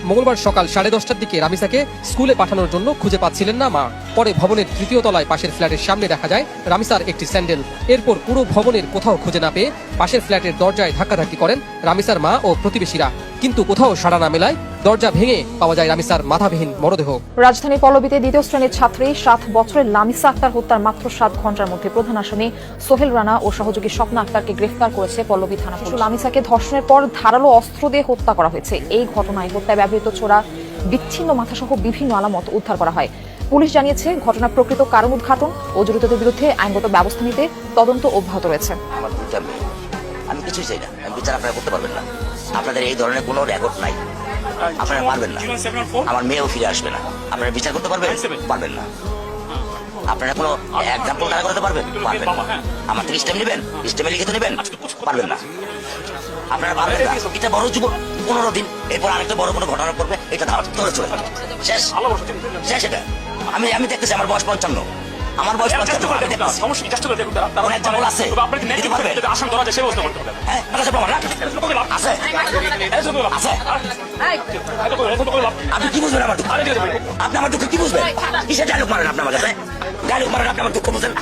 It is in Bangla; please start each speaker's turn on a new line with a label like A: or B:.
A: মঙ্গলবার সকাল 10:30টার দিকে রামিসাকে স্কুলে পাঠানোর জন্য খুঁজে পাচ্ছিলেন না মা। পরে ভবনের তৃতীয় তলায় পাশের ফ্ল্যাটের সামনে দেখা যায় রামিসার একটি স্যান্ডেল। এরপর পুরো ভবনের কোথাও খুঁজে না পেয়ে পাশের ফ্ল্যাটের দরজায় ধাক্কাধাক্কি করেন রামিসার মা ও প্রতিবেশীরা, কিন্তু কোথাও সাড়া না মেলায় দরজা ভেঙে পাওয়া যায় রামিসার মাথাবিহীন মরদেহ।
B: রাজধানী পল্লবীতে দ্বিতীয় শ্রেণীর ছাত্রী 7 বছরের লামিসা আক্তার হত্যার মাত্র 7 ঘন্টার মধ্যে প্রধান আসামি সোহেল রানা ও সহযোগী স্বপ্না আক্তারকে গ্রেফতার করেছে পল্লবী থানা পুলিশ। লামিসাকে ধর্ষণের পর ধারালো অস্ত্র দিয়ে হত্যা করা হয়েছে। এই ঘটনায় হত্যায় ব্যবহৃত ছোড়া, বিচ্ছিন্ন মাথাসহ বিভিন্ন আলামত উদ্ধার করা হয়। পুলিশ জানিয়েছে ঘটনার প্রকৃত কারণ উদ্ঘাটন ও জড়িতদের বিরুদ্ধে আইনগত ব্যবস্থা নিতে তদন্ত অব্যাহত রয়েছে।
C: আমি কিছুই চাই না, আমি বিচার আপনারা করতে পারবেন না। আপনাদের এই ধরনের কোনো রেকর্ড নাই, আপনারা পারবেন না। আমার মেয়েও ফিরে আসবে না। আপনারা বিচার করতে পারবেন? পারবেন না। আপনারা কোনো এক্সাম্পল দাঁড়া করতে পারবেন? পারবেন না। আমার থেকে স্টেপ নেবেন, স্টেপে লিখিত নেবেন? পারবেন না। আপনারা পারবেন না। এটা বড় যুব 15 দিন, এরপর আরেকটা বড় কোনো ঘটনা করবে, এটা ধরে চলে যাবে। শেষ শেষ। এটা আমি দেখতেছি, আমার বয়স 55। আমার বয়স 55। আপনি কি বুঝবেন আমার দুঃখ? আপনি আমার দুঃখ কি বুঝবেন? কিসের ডায়লগ মারেন? আপনি আমার কাছে ডায়লগ মারেন, আপনি আমার দুঃখ বুঝেন?